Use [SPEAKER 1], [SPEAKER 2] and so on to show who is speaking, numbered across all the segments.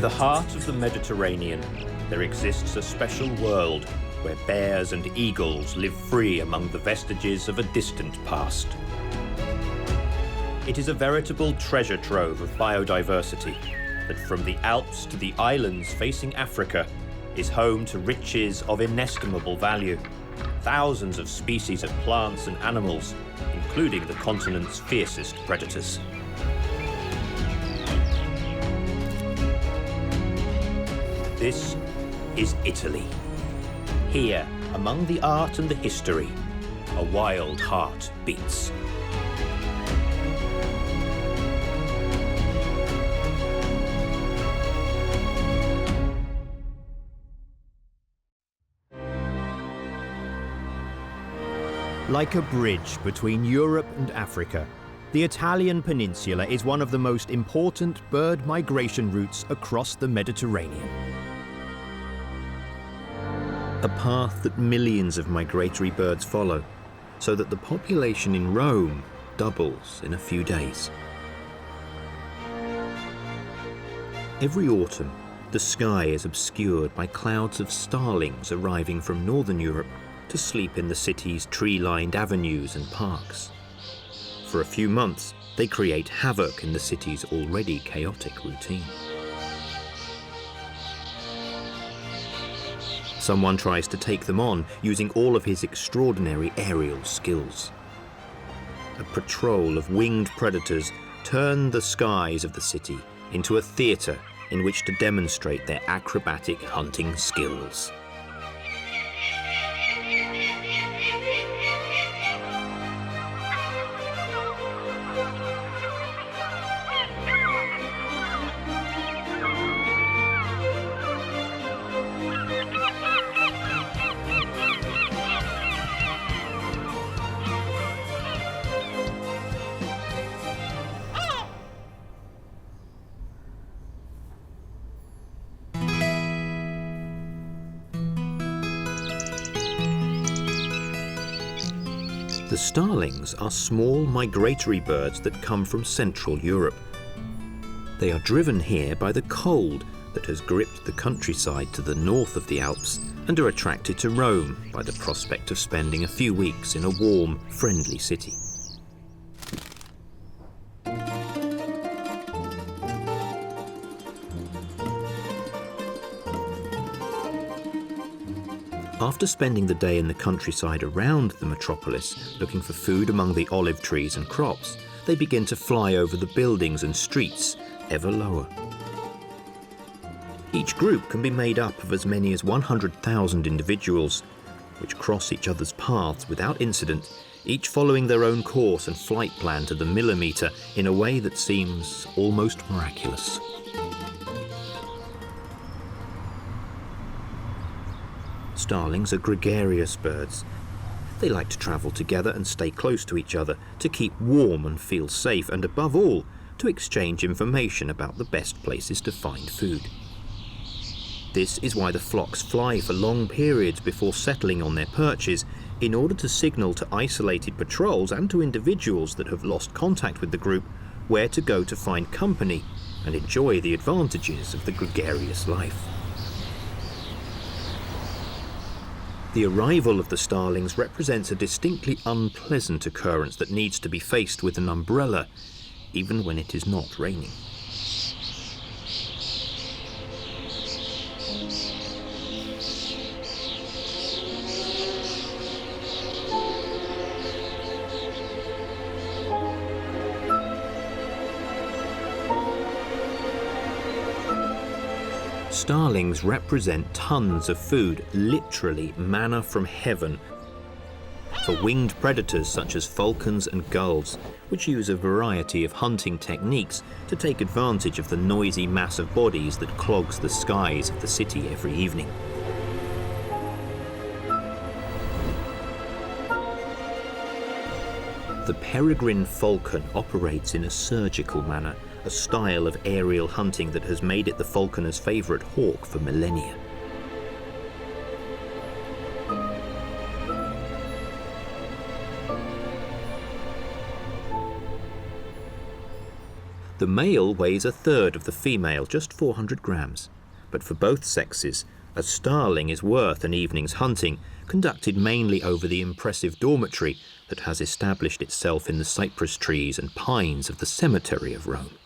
[SPEAKER 1] In the heart of the Mediterranean, there exists a special world where bears and eagles live free among the vestiges of a distant past. It is a veritable treasure trove of biodiversity that, from the Alps to the islands facing Africa, is home to riches of inestimable value. Thousands of species of plants and animals, including the continent's fiercest predators. This is Italy. Here, among the art and the history, a wild heart beats. Like a bridge between Europe and Africa, the Italian peninsula is one of the most important bird migration routes across the Mediterranean. A path that millions of migratory birds follow, so that the population in Rome doubles in a few days. Every autumn, the sky is obscured by clouds of starlings arriving from northern Europe to sleep in the city's tree-lined avenues and parks. For a few months, they create havoc in the city's already chaotic routine. Someone tries to take them on using all of his extraordinary aerial skills. A patrol of winged predators turn the skies of the city into a theatre in which to demonstrate their acrobatic hunting skills. The starlings are small migratory birds that come from Central Europe. They are driven here by the cold that has gripped the countryside to the north of the Alps and are attracted to Rome by the prospect of spending a few weeks in a warm, friendly city. After spending the day in the countryside around the metropolis, looking for food among the olive trees and crops, they begin to fly over the buildings and streets, ever lower. Each group can be made up of as many as 100,000 individuals, which cross each other's paths without incident, each following their own course and flight plan to the millimetre in a way that seems almost miraculous. Starlings are gregarious birds. They like to travel together and stay close to each other, to keep warm and feel safe, and above all, to exchange information about the best places to find food. This is why the flocks fly for long periods before settling on their perches, in order to signal to isolated patrols and to individuals that have lost contact with the group where to go to find company and enjoy the advantages of the gregarious life. The arrival of the starlings represents a distinctly unpleasant occurrence that needs to be faced with an umbrella, even when it is not raining. Starlings represent tons of food, literally manna from heaven, for winged predators such as falcons and gulls, which use a variety of hunting techniques to take advantage of the noisy mass of bodies that clogs the skies of the city every evening. The Peregrine Falcon operates in a surgical manner, a style of aerial hunting that has made it the falconer's favourite hawk for millennia. The male weighs a third of the female, just 400 grams. But for both sexes, a starling is worth an evening's hunting, conducted mainly over the impressive dormitory that has established itself in the cypress trees and pines of the cemetery of Rome.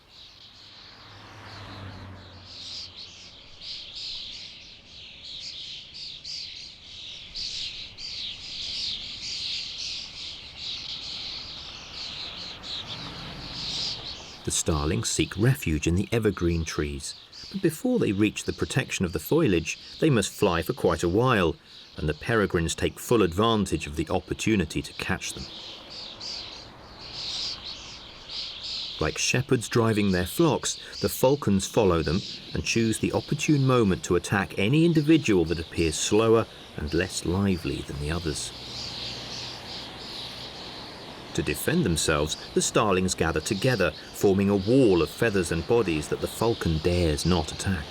[SPEAKER 1] The starlings seek refuge in the evergreen trees, but before they reach the protection of the foliage, they must fly for quite a while, and the peregrines take full advantage of the opportunity to catch them. Like shepherds driving their flocks, the falcons follow them and choose the opportune moment to attack any individual that appears slower and less lively than the others. To defend themselves, the starlings gather together, forming a wall of feathers and bodies that the falcon dares not attack.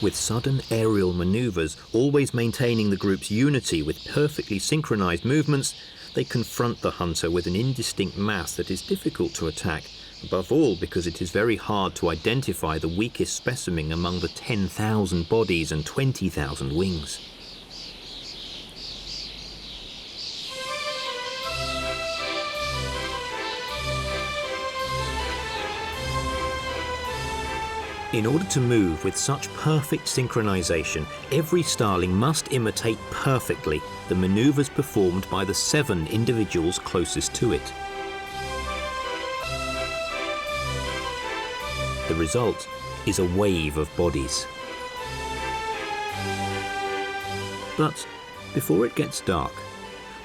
[SPEAKER 1] With sudden aerial maneuvers, always maintaining the group's unity with perfectly synchronized movements, they confront the hunter with an indistinct mass that is difficult to attack, above all because it is very hard to identify the weakest specimen among the 10,000 bodies and 20,000 wings. In order to move with such perfect synchronization, every starling must imitate perfectly the maneuvers performed by the 7 individuals closest to it. The result is a wave of bodies. But before it gets dark,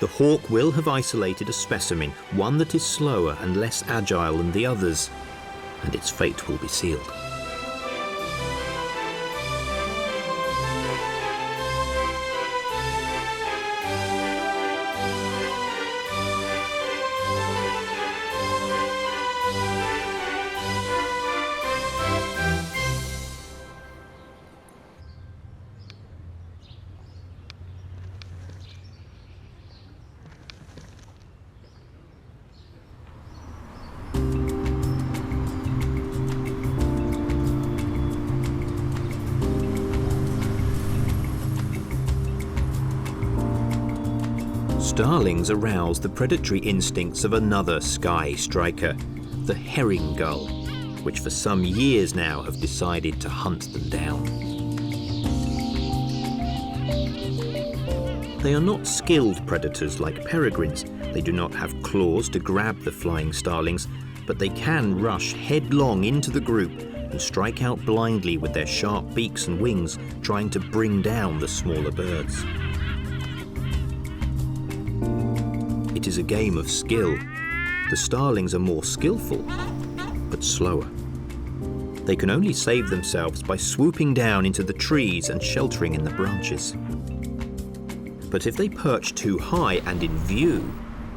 [SPEAKER 1] the hawk will have isolated a specimen, one that is slower and less agile than the others, and its fate will be sealed. Starlings arouse the predatory instincts of another sky striker, the herring gull, which for some years now have decided to hunt them down. They are not skilled predators like peregrines. They do not have claws to grab the flying starlings, but they can rush headlong into the group and strike out blindly with their sharp beaks and wings, trying to bring down the smaller birds. It is a game of skill. The starlings are more skillful, but slower. They can only save themselves by swooping down into the trees and sheltering in the branches. But if they perch too high and in view,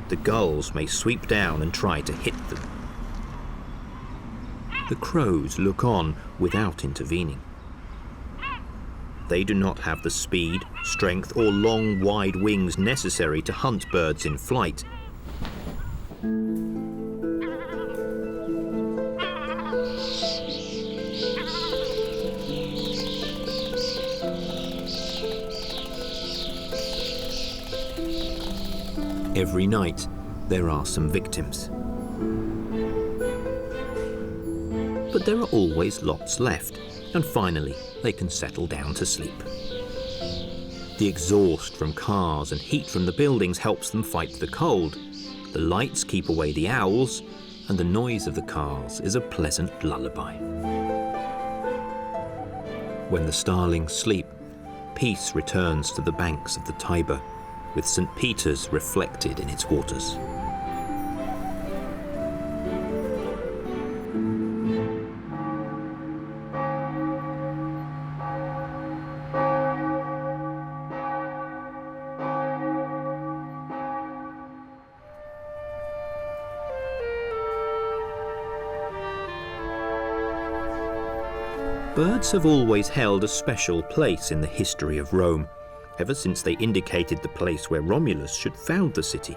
[SPEAKER 1] the gulls may sweep down and try to hit them. The crows look on without intervening. They do not have the speed, strength, or long, wide wings necessary to hunt birds in flight. Every night, there are some victims. But there are always lots left, and finally, they can settle down to sleep. The exhaust from cars and heat from the buildings helps them fight the cold. The lights keep away the owls, and the noise of the cars is a pleasant lullaby. When the starlings sleep, peace returns to the banks of the Tiber, with St. Peter's reflected in its waters. Birds have always held a special place in the history of Rome, ever since they indicated the place where Romulus should found the city.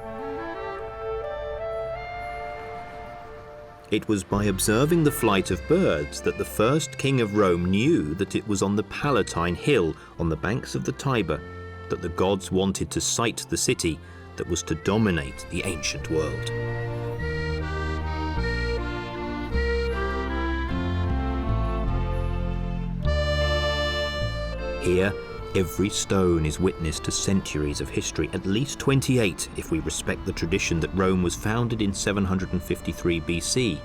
[SPEAKER 1] It was by observing the flight of birds that the first king of Rome knew that it was on the Palatine Hill on the banks of the Tiber that the gods wanted to site the city that was to dominate the ancient world. Here, every stone is witness to centuries of history, at least 28 if we respect the tradition that Rome was founded in 753 BC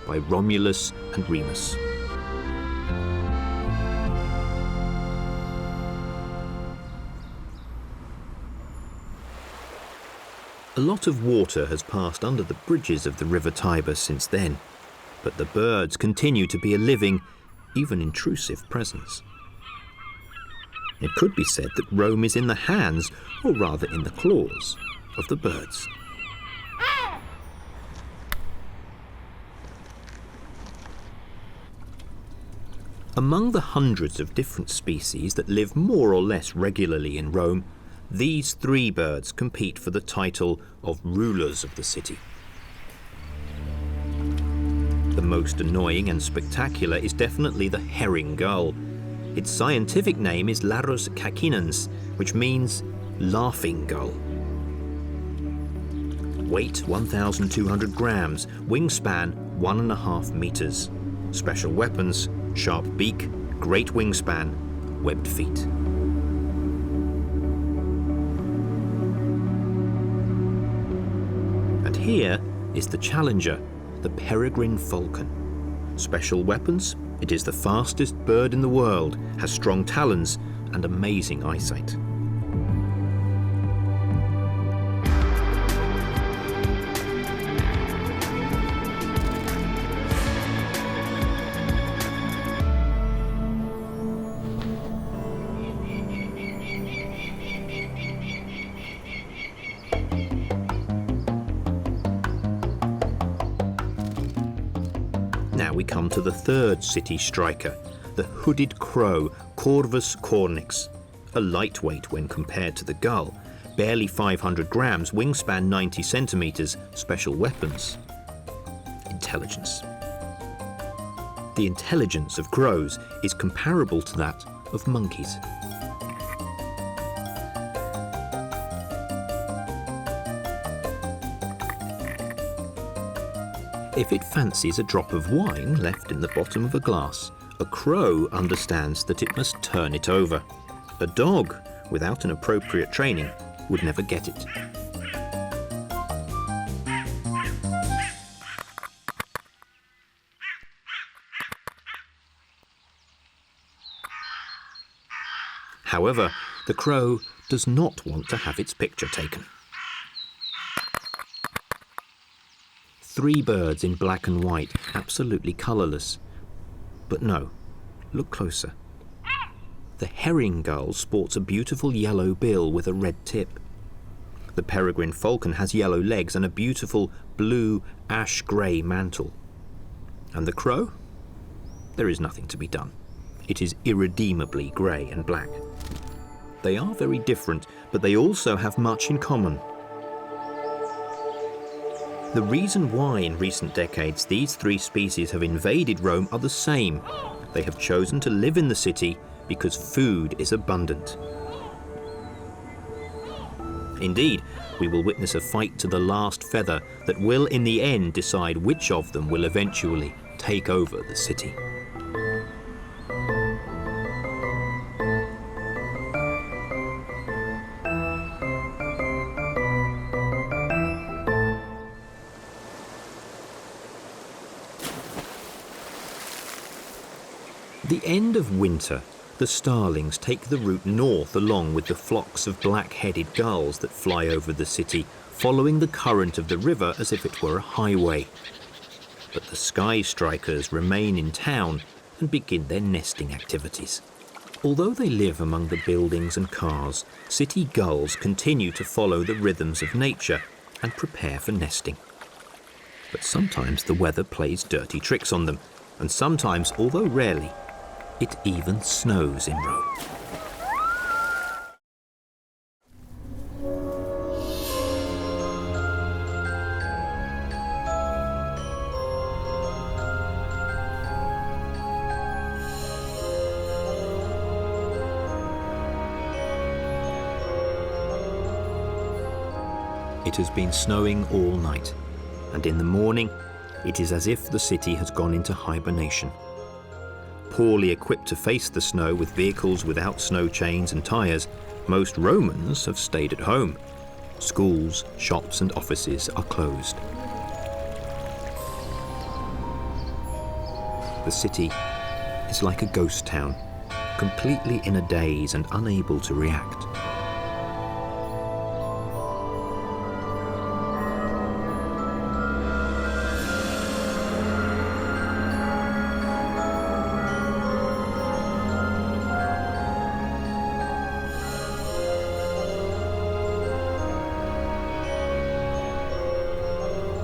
[SPEAKER 1] by Romulus and Remus. A lot of water has passed under the bridges of the River Tiber since then, but the birds continue to be a living, even intrusive presence. It could be said that Rome is in the hands, or rather in the claws, of the birds. Among the hundreds of different species that live more or less regularly in Rome, these three birds compete for the title of rulers of the city. The most annoying and spectacular is definitely the herring gull. Its scientific name is Larus cacinans, which means laughing gull. Weight 1,200 grams, wingspan 1.5 meters. Special weapons, sharp beak, great wingspan, webbed feet. And here is the challenger, the Peregrine Falcon. Special weapons, it is the fastest bird in the world, has strong talons and amazing eyesight. Now we come to the third city striker, the hooded crow, Corvus cornix, a lightweight when compared to the gull, barely 500 grams, wingspan 90 centimeters, special weapons. Intelligence. The intelligence of crows is comparable to that of monkeys. If it fancies a drop of wine left in the bottom of a glass, a crow understands that it must turn it over. A dog, without an appropriate training, would never get it. However, the crow does not want to have its picture taken. Three birds in black and white, absolutely colourless. But no, look closer. The herring gull sports a beautiful yellow bill with a red tip. The peregrine falcon has yellow legs and a beautiful blue ash-grey mantle. And the crow? There is nothing to be done. It is irredeemably grey and black. They are very different, but they also have much in common. The reason why in recent decades these three species have invaded Rome are the same. They have chosen to live in the city because food is abundant. Indeed, we will witness a fight to the last feather that will in the end decide which of them will eventually take over the city. At the end of winter, the starlings take the route north along with the flocks of black-headed gulls that fly over the city, following the current of the river as if it were a highway. But the sky strikers remain in town and begin their nesting activities. Although they live among the buildings and cars, city gulls continue to follow the rhythms of nature and prepare for nesting. But sometimes the weather plays dirty tricks on them, and sometimes, although rarely, it even snows in Rome. It has been snowing all night, and in the morning, it is as if the city has gone into hibernation. Poorly equipped to face the snow with vehicles without snow chains and tyres, most Romans have stayed at home. Schools, shops and offices are closed. The city is like a ghost town, completely in a daze and unable to react.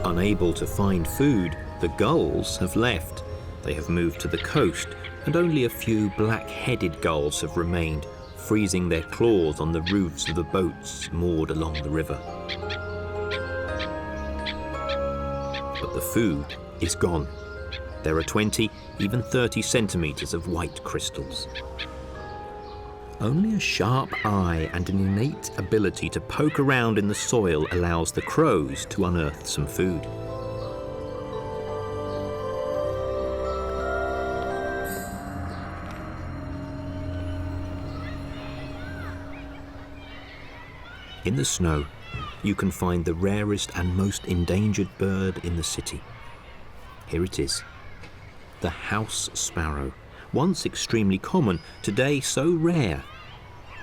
[SPEAKER 1] Unable to find food, the gulls have left. They have moved to the coast, and only a few black-headed gulls have remained, freezing their claws on the roofs of the boats moored along the river. But the food is gone. There are 20, even 30 centimetres of white crystals. Only a sharp eye and an innate ability to poke around in the soil allows the crows to unearth some food. In the snow, you can find the rarest and most endangered bird in the city. Here it is, the house sparrow. Once extremely common, today so rare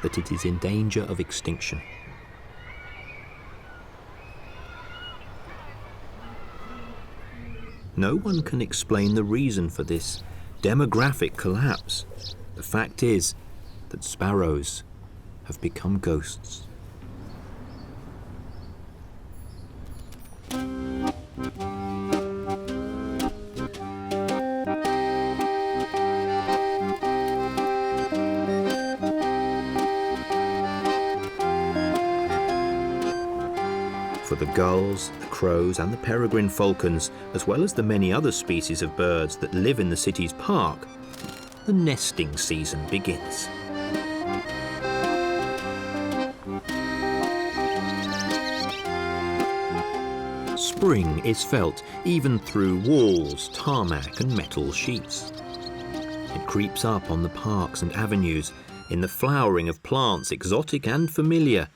[SPEAKER 1] that it is in danger of extinction. No one can explain the reason for this demographic collapse. The fact is that sparrows have become ghosts. For the gulls, the crows and the peregrine falcons, as well as the many other species of birds that live in the city's park, the nesting season begins. Spring is felt even through walls, tarmac and metal sheets. It creeps up on the parks and avenues, in the flowering of plants, exotic and familiar,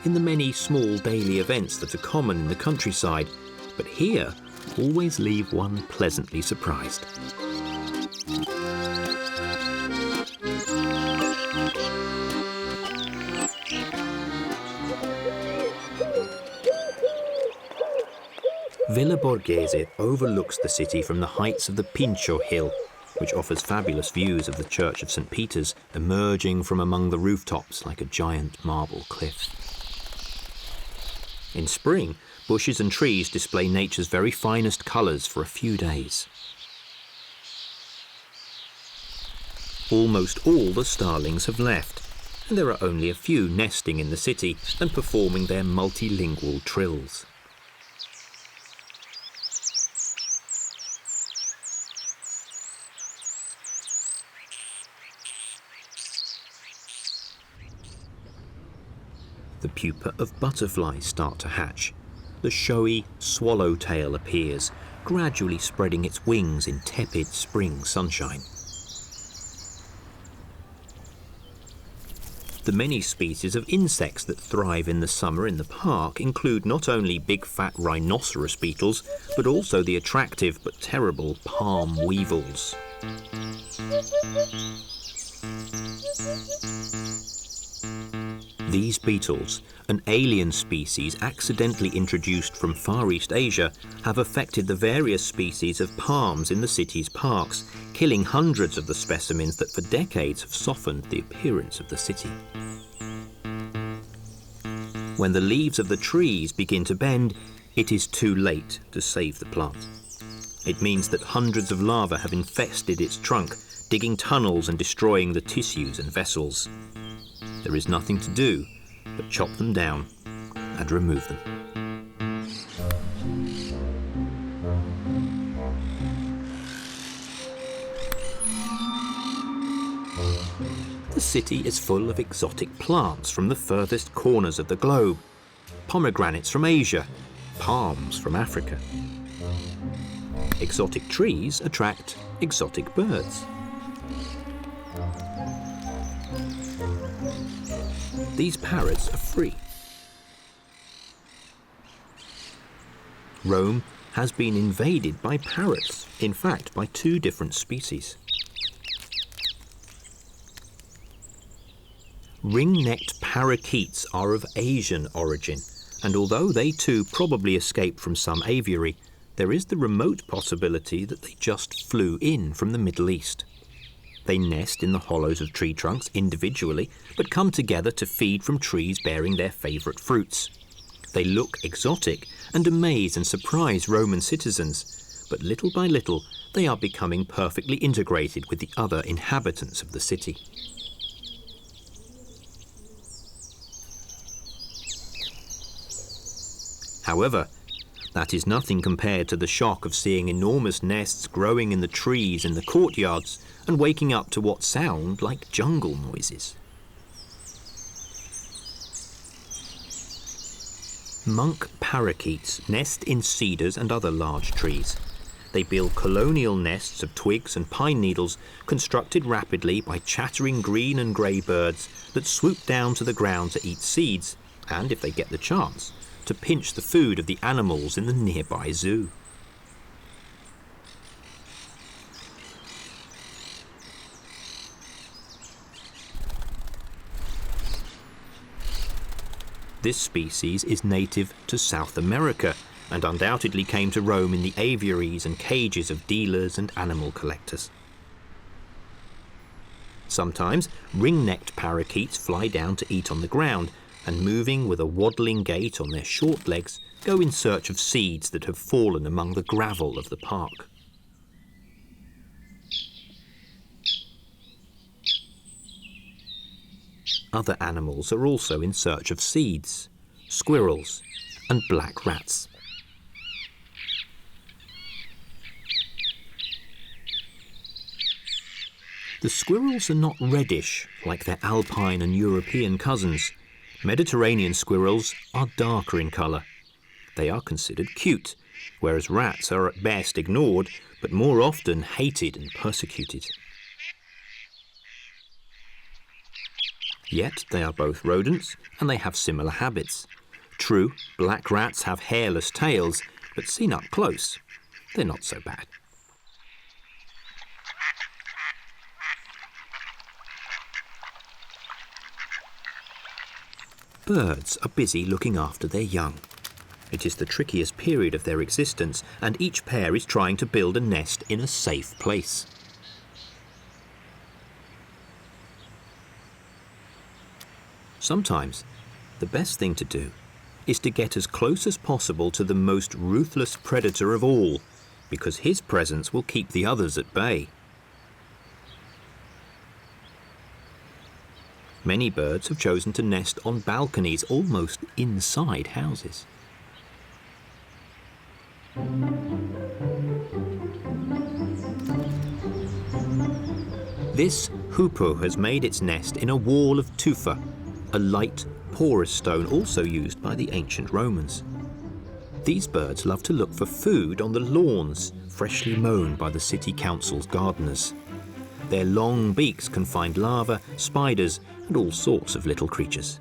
[SPEAKER 1] in the many small daily events that are common in the countryside, but here always leave one pleasantly surprised. Villa Borghese overlooks the city from the heights of the Pincio Hill, which offers fabulous views of the Church of St. Peter's emerging from among the rooftops like a giant marble cliff. In spring, bushes and trees display nature's very finest colours for a few days. Almost all the starlings have left, and there are only a few nesting in the city and performing their multilingual trills. The pupa of butterflies start to hatch. The showy swallowtail appears, gradually spreading its wings in tepid spring sunshine. The many species of insects that thrive in the summer in the park include not only big fat rhinoceros beetles, but also the attractive but terrible palm weevils. These beetles, an alien species accidentally introduced from Far East Asia, have affected the various species of palms in the city's parks, killing hundreds of the specimens that for decades have softened the appearance of the city. When the leaves of the trees begin to bend, it is too late to save the plant. It means that hundreds of larvae have infested its trunk, digging tunnels and destroying the tissues and vessels. There is nothing to do but chop them down and remove them. The city is full of exotic plants from the furthest corners of the globe. pomegranates from Asia, palms from Africa. Exotic trees attract exotic birds. These parrots are free. Rome has been invaded by parrots, in fact by 2 different species. Ring-necked parakeets are of Asian origin, and although they too probably escaped from some aviary, there is the remote possibility that they just flew in from the Middle East. They nest in the hollows of tree trunks individually, but come together to feed from trees bearing their favourite fruits. They look exotic and amaze and surprise Roman citizens, but little by little they are becoming perfectly integrated with the other inhabitants of the city. However, that is nothing compared to the shock of seeing enormous nests growing in the trees in the courtyards and waking up to what sound like jungle noises. Monk parakeets nest in cedars and other large trees. They build colonial nests of twigs and pine needles constructed rapidly by chattering green and grey birds that swoop down to the ground to eat seeds and, if they get the chance, to pinch the food of the animals in the nearby zoo. This species is native to South America and undoubtedly came to Rome in the aviaries and cages of dealers and animal collectors. Sometimes ring-necked parakeets fly down to eat on the ground and, moving with a waddling gait on their short legs, go in search of seeds that have fallen among the gravel of the park. Other animals are also in search of seeds, squirrels and black rats. The squirrels are not reddish like their alpine and European cousins. Mediterranean squirrels are darker in colour. They are considered cute, whereas rats are at best ignored, but more often hated and persecuted. Yet they are both rodents and they have similar habits. True, black rats have hairless tails, but seen up close, they're not so bad. Birds are busy looking after their young. It is the trickiest period of their existence, and each pair is trying to build a nest in a safe place. Sometimes, the best thing to do is to get as close as possible to the most ruthless predator of all, because his presence will keep the others at bay. Many birds have chosen to nest on balconies, almost inside houses. This hoopoe has made its nest in a wall of tufa, a light, porous stone also used by the ancient Romans. These birds love to look for food on the lawns, freshly mown by the city council's gardeners. Their long beaks can find larvae, spiders, and all sorts of little creatures.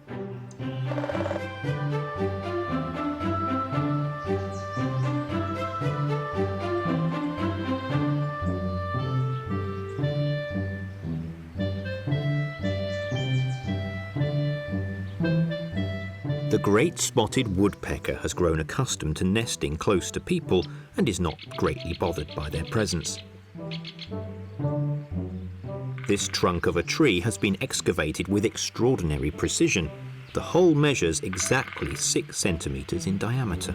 [SPEAKER 1] The great spotted woodpecker has grown accustomed to nesting close to people and is not greatly bothered by their presence. This trunk of a tree has been excavated with extraordinary precision. The hole measures exactly 6 centimetres in diameter.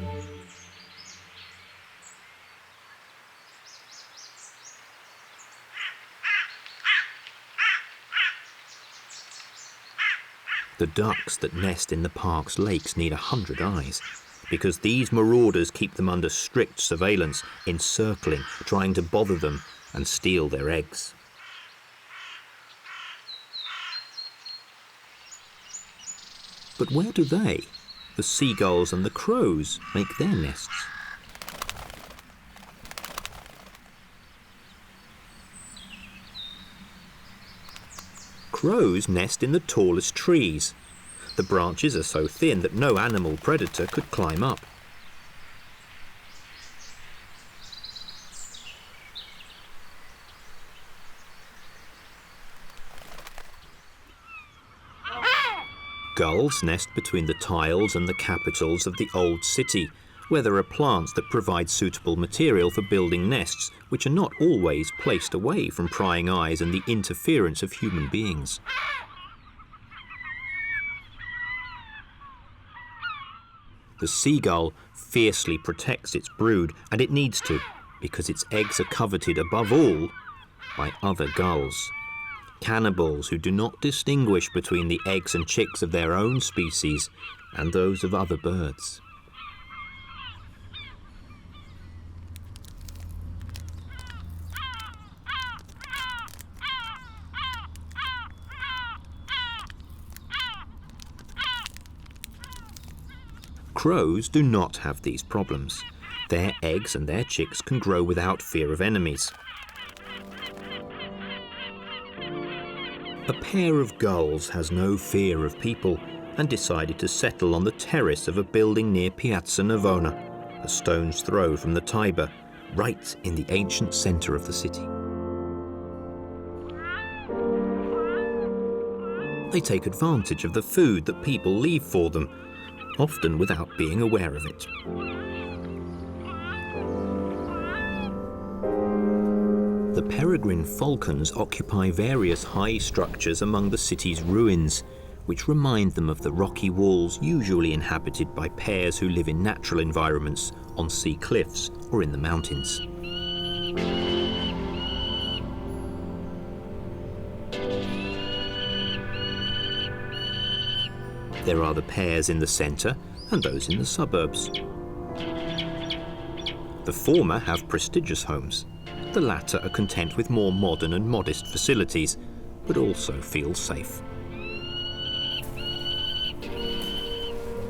[SPEAKER 1] The ducks that nest in the park's lakes need 100 eyes, because these marauders keep them under strict surveillance, encircling, trying to bother them and steal their eggs. But where do they, the seagulls and the crows make their nests. Crows nest in the tallest trees. The branches are so thin that no animal predator could climb up. Gulls nest between the tiles and the capitals of the old city, where there are plants that provide suitable material for building nests, which are not always placed away from prying eyes and the interference of human beings. The seagull fiercely protects its brood, and it needs to, because its eggs are coveted above all by other gulls. Cannibals who do not distinguish between the eggs and chicks of their own species and those of other birds. Crows do not have these problems. Their eggs and their chicks can grow without fear of enemies. A pair of gulls has no fear of people and decided to settle on the terrace of a building near Piazza Navona, a stone's throw from the Tiber, right in the ancient centre of the city. They take advantage of the food that people leave for them, often without being aware of it. The Peregrine Falcons occupy various high structures among the city's ruins, which remind them of the rocky walls usually inhabited by pairs who live in natural environments on sea cliffs or in the mountains. There are the pairs in the centre and those in the suburbs. The former have prestigious homes. The latter are content with more modern and modest facilities, but also feel safe.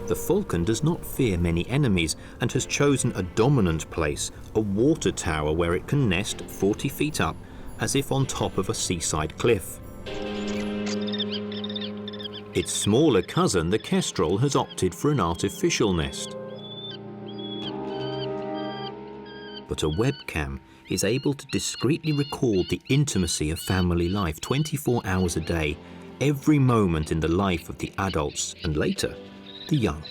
[SPEAKER 1] The falcon does not fear many enemies and has chosen a dominant place, a water tower where it can nest 40 feet up, as if on top of a seaside cliff. Its smaller cousin, the kestrel, has opted for an artificial nest. But a webcam is able to discreetly record the intimacy of family life 24 hours a day, every moment in the life of the adults and later, the young.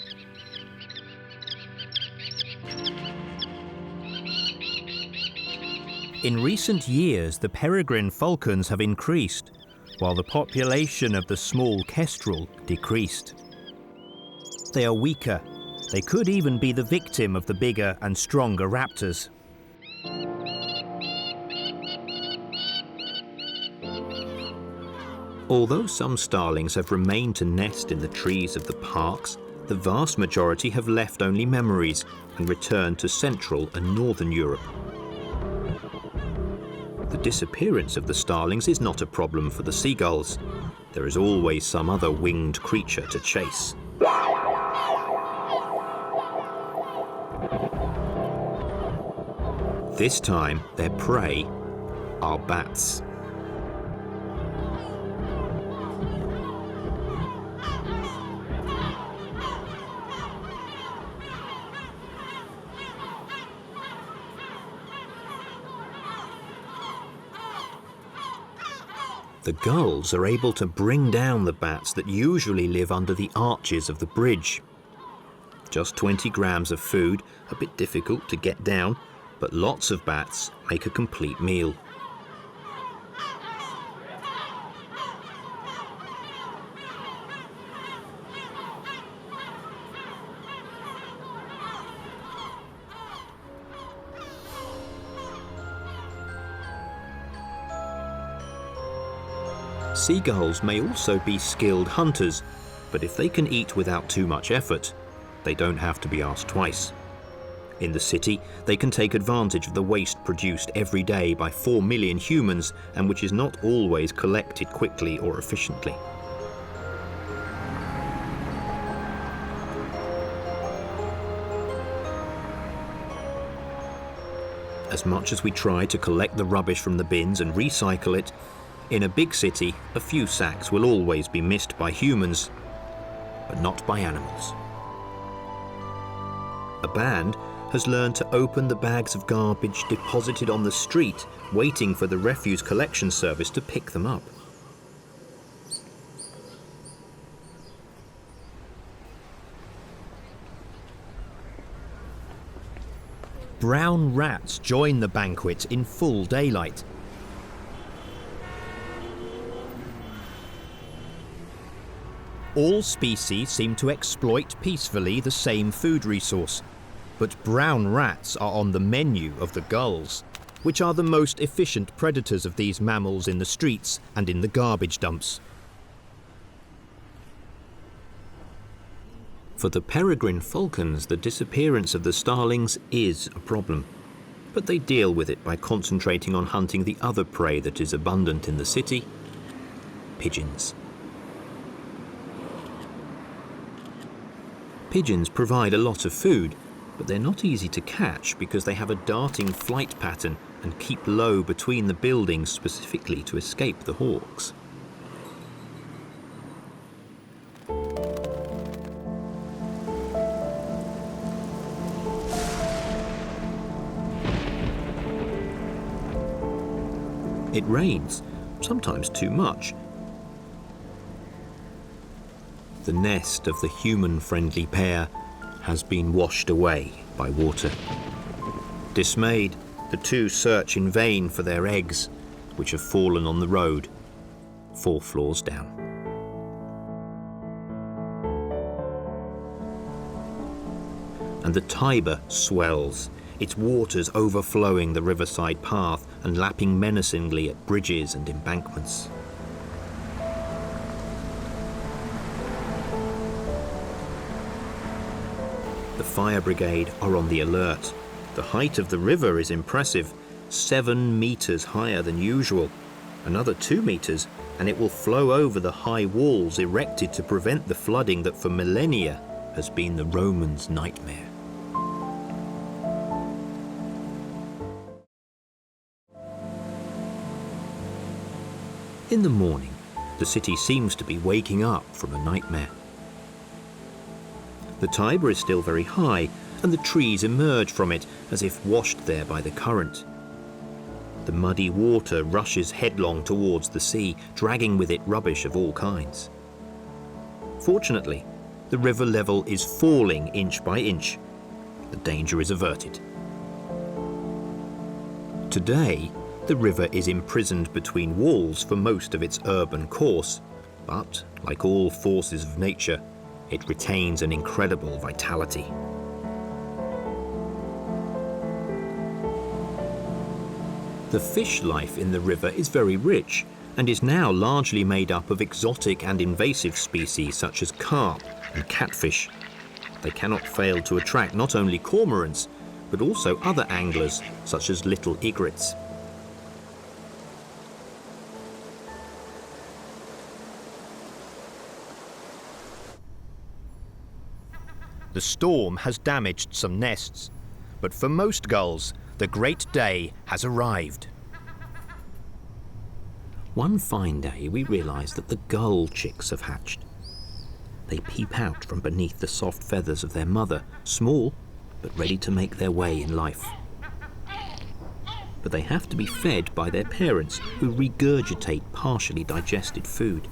[SPEAKER 1] In recent years, the peregrine falcons have increased, while the population of the small kestrel decreased. They are weaker. They could even be the victim of the bigger and stronger raptors. Although some starlings have remained to nest in the trees of the parks, the vast majority have left only memories and returned to Central and Northern Europe. The disappearance of the starlings is not a problem for the seagulls. There is always some other winged creature to chase. This time, their prey are bats. The gulls are able to bring down the bats that usually live under the arches of the bridge. Just 20 grams of food, a bit difficult to get down, but lots of bats make a complete meal. Seagulls may also be skilled hunters, but if they can eat without too much effort, they don't have to be asked twice. In the city, they can take advantage of the waste produced every day by 4 million humans, and which is not always collected quickly or efficiently. as much as we try to collect the rubbish from the bins and recycle it, in a big city, a few sacks will always be missed by humans, but not by animals. A band has learned to open the bags of garbage deposited on the street, waiting for the refuse collection service to pick them up. Brown rats join the banquet in full daylight. All species seem to exploit peacefully the same food resource, but brown rats are on the menu of the gulls, which are the most efficient predators of these mammals in the streets and in the garbage dumps. For the peregrine falcons, the disappearance of the starlings is a problem, but they deal with it by concentrating on hunting the other prey that is abundant in the city: pigeons. Pigeons provide a lot of food, but they're not easy to catch because they have a darting flight pattern and keep low between the buildings specifically to escape the hawks. It rains, sometimes too much. The nest of the human-friendly pair has been washed away by water. Dismayed, the two search in vain for their eggs, which have fallen on the road, 4 floors down. And the Tiber swells, its waters overflowing the riverside path and lapping menacingly at bridges and embankments. The fire brigade are on the alert. The height of the river is impressive, 7 meters higher than usual. Another 2 meters, and it will flow over the high walls erected to prevent the flooding that for millennia has been the Romans' nightmare. In the morning, the city seems to be waking up from a nightmare. The Tiber is still very high, and the trees emerge from it as if washed there by the current. The muddy water rushes headlong towards the sea, dragging with it rubbish of all kinds. Fortunately, the river level is falling inch by inch. The danger is averted. Today, the river is imprisoned between walls for most of its urban course, but, like all forces of nature, it retains an incredible vitality. The fish life in the river is very rich and is now largely made up of exotic and invasive species such as carp and catfish. They cannot fail to attract not only cormorants, but also other anglers such as little egrets. The storm has damaged some nests, but for most gulls, the great day has arrived. One fine day, we realise that the gull chicks have hatched. They peep out from beneath the soft feathers of their mother, small, but ready to make their way in life. But they have to be fed by their parents, who regurgitate partially digested food.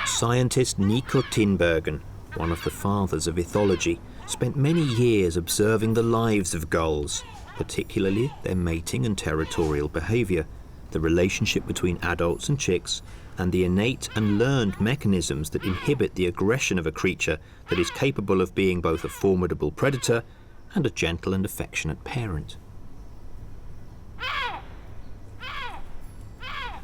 [SPEAKER 1] Scientist Nico Tinbergen, one of the fathers of ethology, spent many years observing the lives of gulls, particularly their mating and territorial behaviour, the relationship between adults and chicks, and the innate and learned mechanisms that inhibit the aggression of a creature that is capable of being both a formidable predator and a gentle and affectionate parent.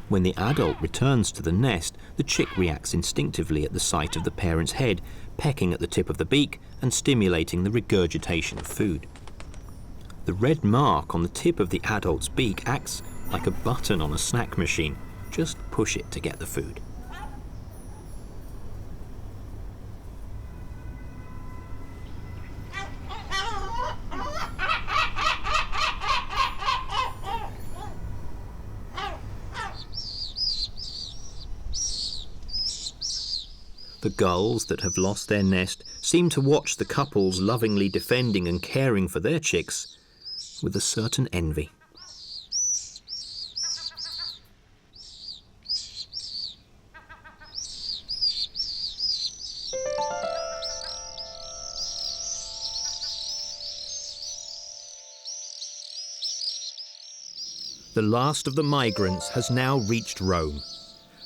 [SPEAKER 1] When the adult returns to the nest, the chick reacts instinctively at the sight of the parent's head, pecking at the tip of the beak and stimulating the regurgitation of food. The red mark on the tip of the adult's beak acts like a button on a snack machine. Just push it to get the food. The gulls that have lost their nest seem to watch the couples lovingly defending and caring for their chicks with a certain envy. The last of the migrants has now reached Rome.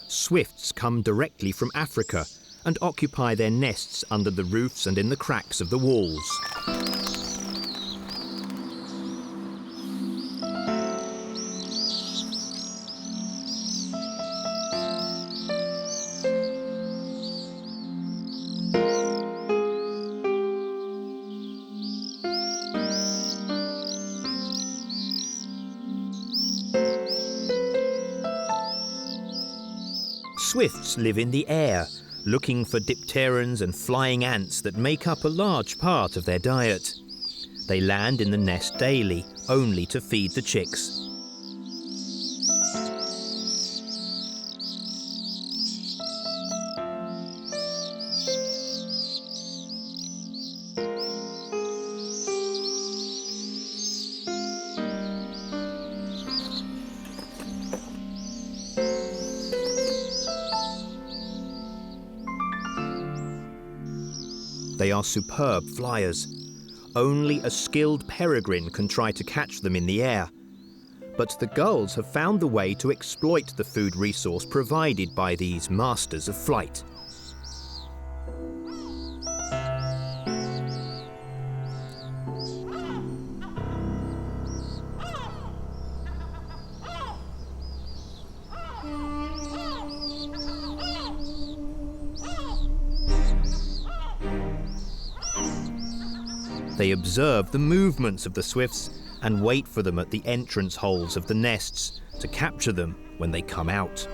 [SPEAKER 1] Swifts come directly from Africa and occupy their nests under the roofs and in the cracks of the walls. Swifts live in the air, looking for dipterans and flying ants that make up a large part of their diet. They land in the nest daily, only to feed the chicks. They are superb flyers. Only a skilled peregrine can try to catch them in the air. But the gulls have found the way to exploit the food resource provided by these masters of flight. They observe the movements of the swifts and wait for them at the entrance holes of the nests to capture them when they come out.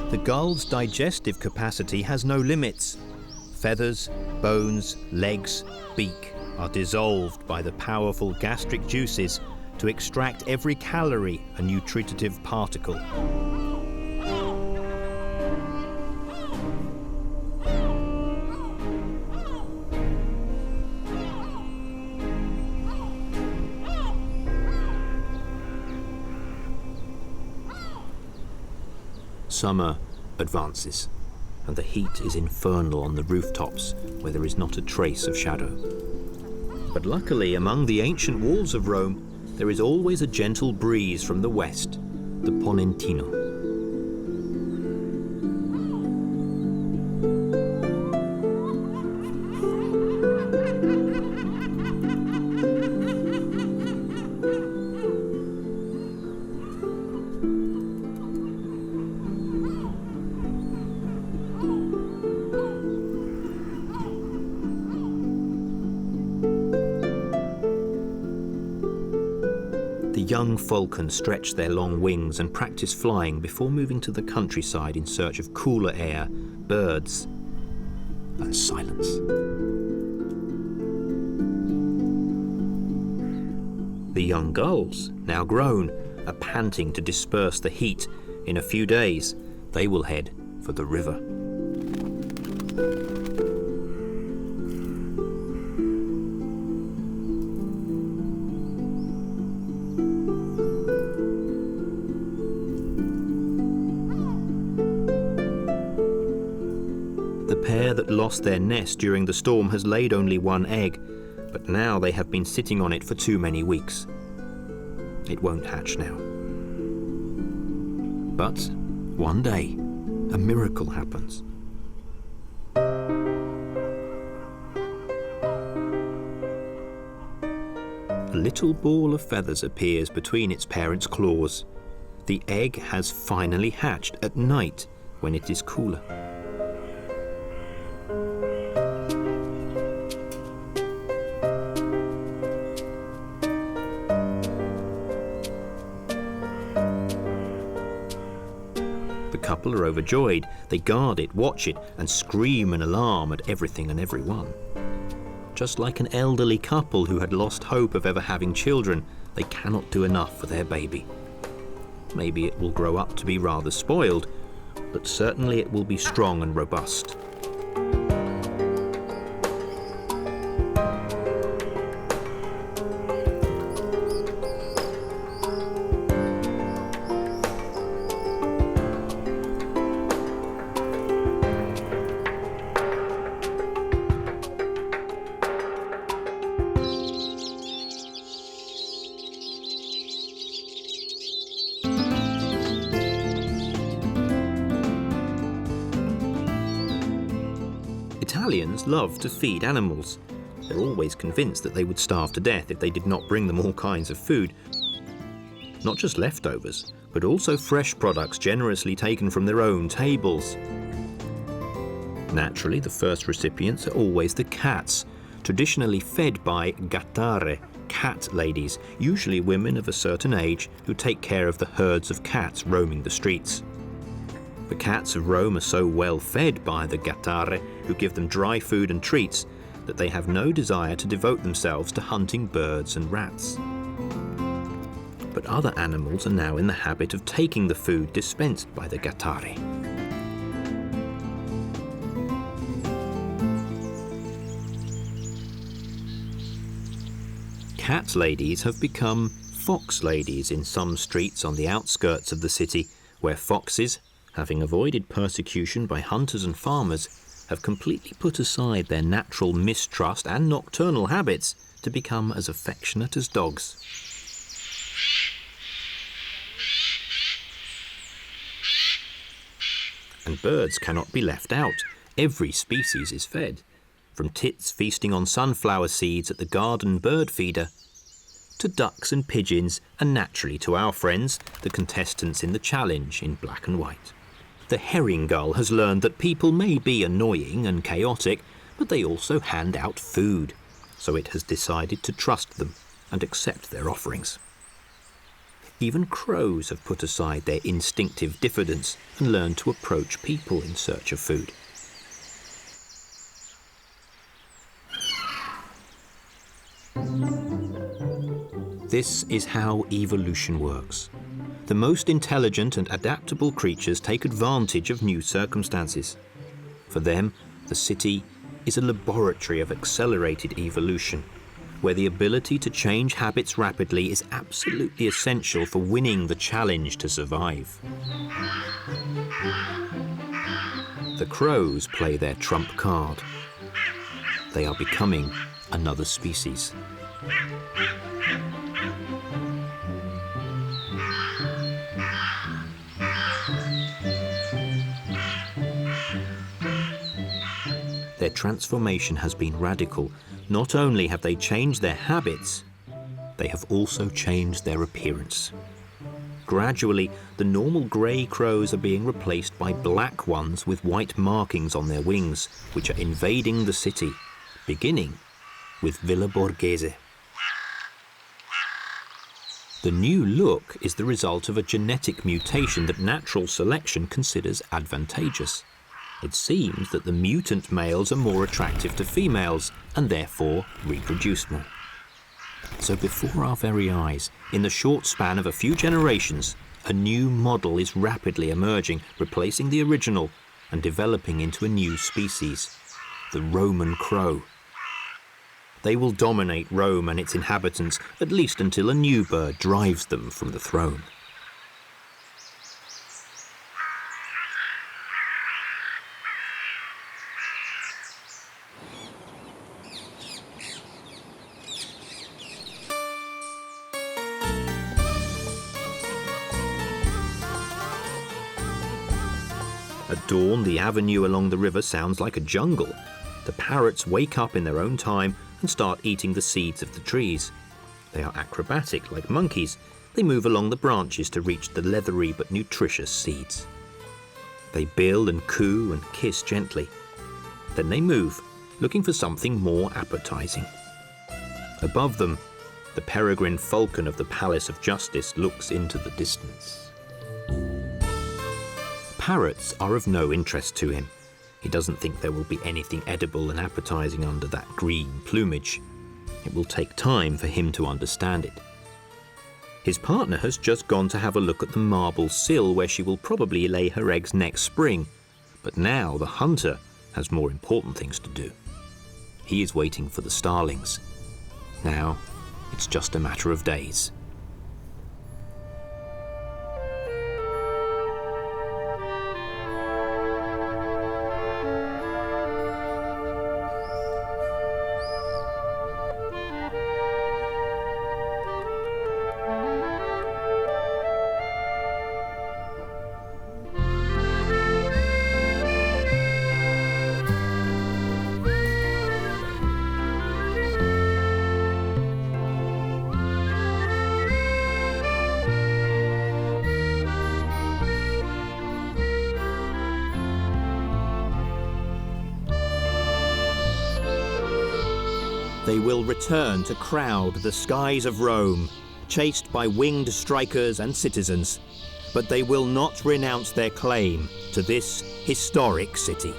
[SPEAKER 1] The gull's digestive capacity has no limits. Feathers, bones, legs, beak are dissolved by the powerful gastric juices to extract every calorie and nutritive particle. Summer advances, and the heat is infernal on the rooftops where there is not a trace of shadow. But luckily, among the ancient walls of Rome, there is always a gentle breeze from the west, the Ponentino. Young falcon stretch their long wings and practice flying before moving to the countryside in search of cooler air, birds, and silence. The young gulls, now grown, are panting to disperse the heat. In a few days, they will head for the river. The pair that lost their nest during the storm has laid only one egg, but now they have been sitting on it for too many weeks. It won't hatch now. But one day, a miracle happens. A little ball of feathers appears between its parents' claws. The egg has finally hatched at night when it is cooler. couple are overjoyed. They guard it, watch it, and scream an alarm at everything and everyone. Just like an elderly couple who had lost hope of ever having children, they cannot do enough for their baby. Maybe it will grow up to be rather spoiled, but certainly it will be strong and robust. Italians love to feed animals. They're always convinced that they would starve to death if they did not bring them all kinds of food. Not just leftovers, but also fresh products generously taken from their own tables. Naturally, the first recipients are always the cats, traditionally fed by gattare, cat ladies, usually women of a certain age who take care of the herds of cats roaming the streets. The cats of Rome are so well fed by the gattare, who give them dry food and treats, that they have no desire to devote themselves to hunting birds and rats. But other animals are now in the habit of taking the food dispensed by the gattare. Cat ladies have become fox ladies in some streets on the outskirts of the city, where foxes, having avoided persecution by hunters and farmers, have completely put aside their natural mistrust and nocturnal habits to become as affectionate as dogs. And birds cannot be left out. Every species is fed, from tits feasting on sunflower seeds at the garden bird feeder, to ducks and pigeons, and naturally to our friends, the contestants in the challenge in black and white. The herring gull has learned that people may be annoying and chaotic, but they also hand out food, so it has decided to trust them and accept their offerings. Even crows have put aside their instinctive diffidence and learned to approach people in search of food. This is how evolution works. The most intelligent and adaptable creatures take advantage of new circumstances. For them, the city is a laboratory of accelerated evolution, where the ability to change habits rapidly is absolutely essential for winning the challenge to survive. The crows play their trump card. They are becoming another species. Their transformation has been radical. Not only have they changed their habits, they have also changed their appearance. Gradually, the normal grey crows are being replaced by black ones with white markings on their wings, which are invading the city, beginning with Villa Borghese. The new look is the result of a genetic mutation that natural selection considers advantageous. It seems that the mutant males are more attractive to females and therefore reproduce more. So before our very eyes, in the short span of a few generations, a new model is rapidly emerging, replacing the original and developing into a new species, the Roman crow. They will dominate Rome and its inhabitants, at least until a new bird drives them from the throne. At dawn, the avenue along the river sounds like a jungle. The parrots wake up in their own time and start eating the seeds of the trees. They are acrobatic like monkeys. They move along the branches to reach the leathery but nutritious seeds. They bill and coo and kiss gently. Then they move, looking for something more appetizing. Above them, the Peregrine Falcon of the Palace of Justice looks into the distance. parrots are of no interest to him. He doesn't think there will be anything edible and appetizing under that green plumage. It will take time for him to understand it. His partner has just gone to have a look at the marble sill where she will probably lay her eggs next spring, but now the hunter has more important things to do. He is waiting for the starlings. Now, it's just a matter of days. They will return to crowd the skies of Rome, chased by winged strikers and citizens, but they will not renounce their claim to this historic city.